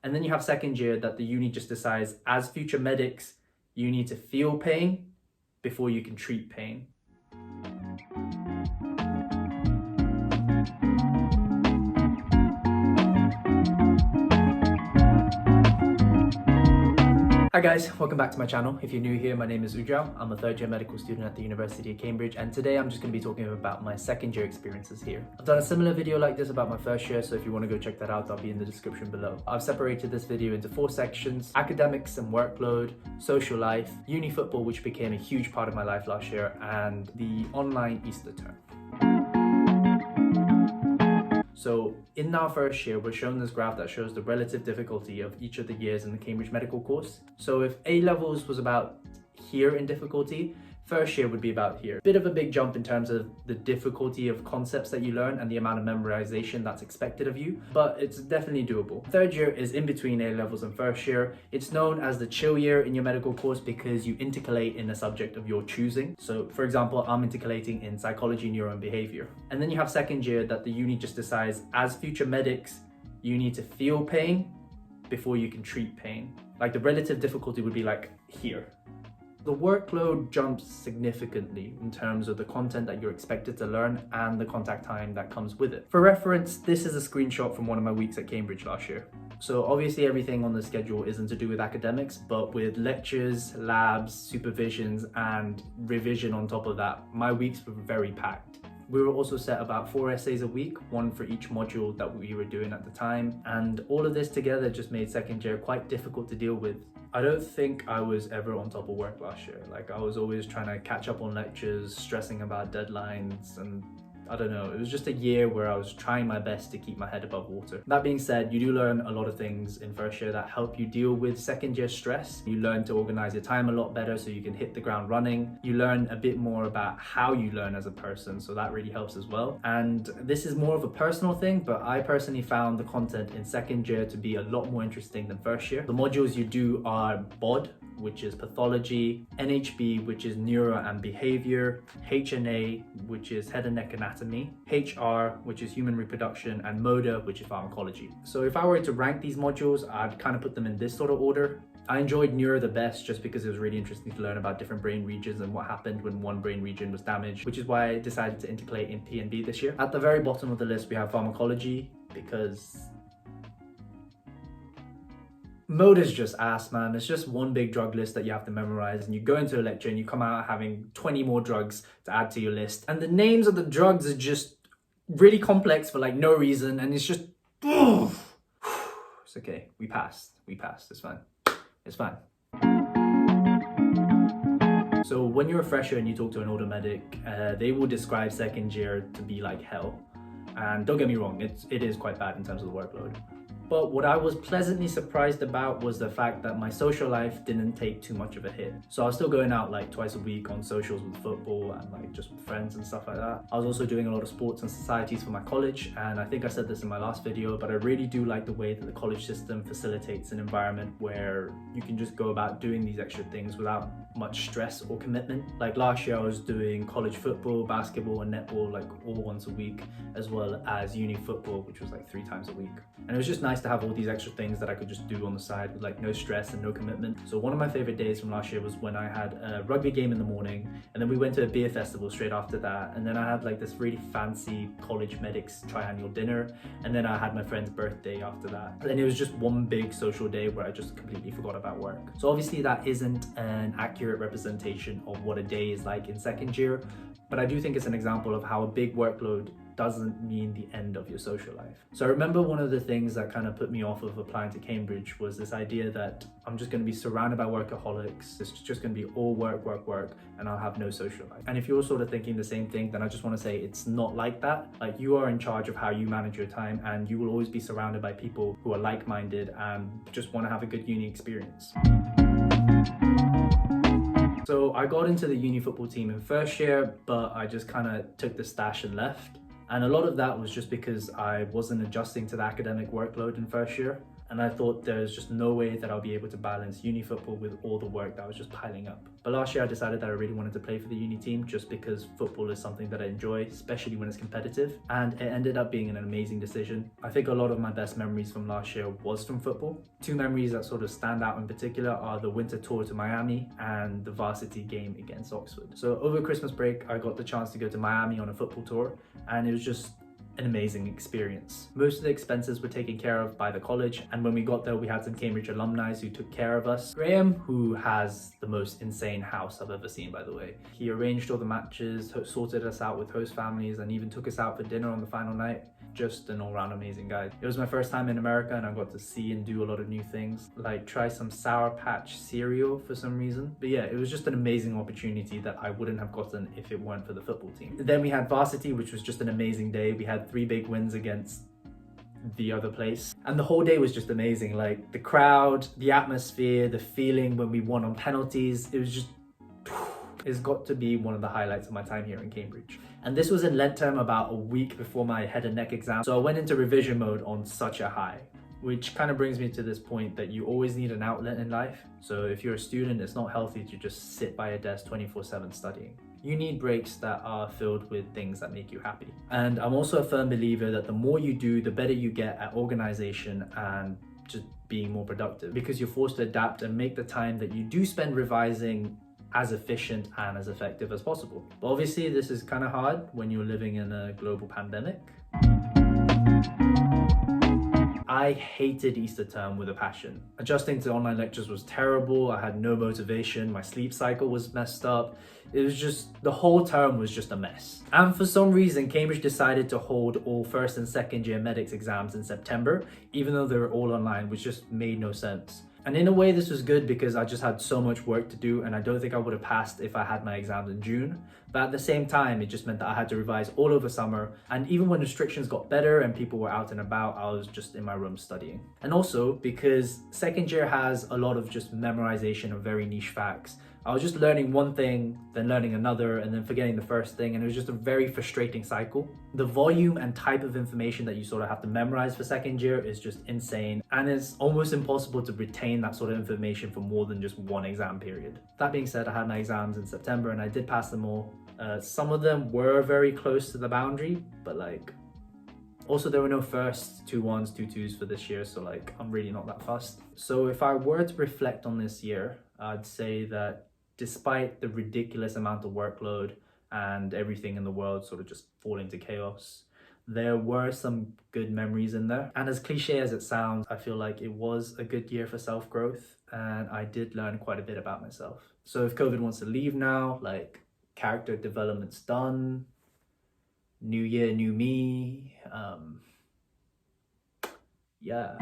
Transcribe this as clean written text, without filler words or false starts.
And then you have second year that the uni just decides, as future medics, you need to feel pain before you can treat pain. Hi guys, welcome back to my channel. If you're new here, my name is Ujao. I'm a third year medical student at the University of Cambridge, and today I'm just going to be talking about my second year experiences here. I've done a similar video like this about my first year, so if you want to go check that out, that'll be in the description below. I've separated this video into 4 sections: academics and workload, social life, uni football, which became a huge part of my life last year, and the online Easter term. So in our first year, we're shown this graph that shows the relative difficulty of each of the years in the Cambridge medical course. So if A levels was about here in difficulty, first year would be about here. Bit of a big jump in terms of the difficulty of concepts that you learn and the amount of memorization that's expected of you, but it's definitely doable. Third year is in between A levels and first year. It's known as the chill year in your medical course because you intercalate in a subject of your choosing. So for example, I'm intercalating in psychology, neuro and behavior. And then you have second year that the uni just decides, as future medics, you need to feel pain before you can treat pain. Like the relative difficulty would be like here. The workload jumps significantly in terms of the content that you're expected to learn and the contact time that comes with it. For reference, this is a screenshot from one of my weeks at Cambridge last year. So obviously everything on the schedule isn't to do with academics, but with lectures, labs, supervisions, and revision on top of that, my weeks were very packed. We were also set about 4 essays a week, one for each module that we were doing at the time. And all of this together just made second year quite difficult to deal with. I don't think I was ever on top of work last year. Like I was always trying to catch up on lectures, stressing about deadlines, and I don't know, it was just a year where I was trying my best to keep my head above water. That being said, you do learn a lot of things in first year that help you deal with second year stress. You learn to organize your time a lot better so you can hit the ground running. You learn a bit more about how you learn as a person, so that really helps as well. And this is more of a personal thing, but I personally found the content in second year to be a lot more interesting than first year. The modules you do are BOD, which is pathology, NHB, which is neuro and behavior, HNA, which is head and neck anatomy, HR, which is human reproduction, and MODA, which is pharmacology. So if I were to rank these modules, I'd kind of put them in this sort of order. I enjoyed neuro the best just because it was really interesting to learn about different brain regions and what happened when one brain region was damaged, which is why I decided to intercalate in P and B this year. At the very bottom of the list, we have pharmacology because mode is just ass, man. It's just one big drug list that you have to memorize, and you go into a lecture and you come out having 20 more drugs to add to your list. And the names of the drugs are just really complex for like no reason, and it's just, it's okay. We passed, it's fine. It's fine. So when you're a fresher and you talk to an older medic, they will describe second year to be like hell. And don't get me wrong, it is quite bad in terms of the workload. But what I was pleasantly surprised about was the fact that my social life didn't take too much of a hit. So I was still going out like twice a week on socials with football and like just with friends and stuff like that. I was also doing a lot of sports and societies for my college, and I think I said this in my last video, but I really do like the way that the college system facilitates an environment where you can just go about doing these extra things without much stress or commitment. Like last year I was doing college football, basketball and netball like all once a week, as well as uni football, which was like 3 times a week. And it was just nice to have all these extra things that I could just do on the side with like no stress and no commitment. So one of my favorite days from last year was when I had a rugby game in the morning, and then we went to a beer festival straight after that, and then I had like this really fancy college medics triannual dinner, and then I had my friend's birthday after that. And it was just one big social day where I just completely forgot about work. So obviously that isn't an accurate representation of what a day is like in second year, but I do think it's an example of how a big workload doesn't mean the end of your social life. So I remember one of the things that kind of put me off of applying to Cambridge was this idea that I'm just going to be surrounded by workaholics. It's just going to be all work, work, work, and I'll have no social life. And if you're sort of thinking the same thing, then I just want to say it's not like that. Like you are in charge of how you manage your time, and you will always be surrounded by people who are like-minded and just want to have a good uni experience. So I got into the uni football team in first year, but I just kind of took the stash and left. And a lot of that was just because I wasn't adjusting to the academic workload in first year. And I thought there's just no way that I'll be able to balance uni football with all the work that was just piling up. But last year I decided that I really wanted to play for the uni team just because football is something that I enjoy, especially when it's competitive. And it ended up being an amazing decision. I think a lot of my best memories from last year was from football. Two memories that sort of stand out in particular are the winter tour to Miami and the varsity game against Oxford. So over Christmas break, I got the chance to go to Miami on a football tour, and it was just an amazing experience. Most of the expenses were taken care of by the college, and when we got there we had some Cambridge alumni who took care of us. Graham, who has the most insane house I've ever seen, by the way, he arranged all the matches, sorted us out with host families, and even took us out for dinner on the final night. Just an all-round amazing guy. It was my first time in America, and I got to see and do a lot of new things, like try some Sour Patch cereal for some reason. But yeah, it was just an amazing opportunity that I wouldn't have gotten if it weren't for the football team. Then we had varsity, which was just an amazing day. We had 3 big wins against the other place, and the whole day was just amazing. Like the crowd, the atmosphere, the feeling when we won on penalties, it was just it's got to be one of the highlights of my time here in Cambridge. And this was in Lent term, about a week before my head and neck exam. So I went into revision mode on such a high, which kind of brings me to this point that you always need an outlet in life. So if you're a student, it's not healthy to just sit by a desk 24/7 studying. You need breaks that are filled with things that make you happy. And I'm also a firm believer that the more you do, the better you get at organization and just being more productive, because you're forced to adapt and make the time that you do spend revising as efficient and as effective as possible. But obviously this is kind of hard when you're living in a global pandemic. I hated Easter term with a passion. Adjusting to online lectures was terrible. I had no motivation. My sleep cycle was messed up. It was just, the whole term was just a mess. And for some reason, Cambridge decided to hold all first and second year medics exams in September, even though they were all online, which just made no sense. And in a way, this was good because I just had so much work to do, and I don't think I would have passed if I had my exams in June. But at the same time, it just meant that I had to revise all over summer. And even when restrictions got better and people were out and about, I was just in my room studying. And also because second year has a lot of just memorization of very niche facts, I was just learning one thing, then learning another, and then forgetting the first thing, and it was just a very frustrating cycle. The volume and type of information that you sort of have to memorize for second year is just insane, and it's almost impossible to retain that sort of information for more than just one exam period. That being said, I had my exams in September and I did pass them all. Some of them were very close to the boundary, but like, also there were no first, 2-1s, 2-2s for this year, so like, I'm really not that fussed. So if I were to reflect on this year, I'd say that despite the ridiculous amount of workload and everything in the world sort of just falling to chaos, there were some good memories in there. And as cliche as it sounds, I feel like it was a good year for self-growth, and I did learn quite a bit about myself. So if COVID wants to leave now, like, character development's done, new year, new me, yeah.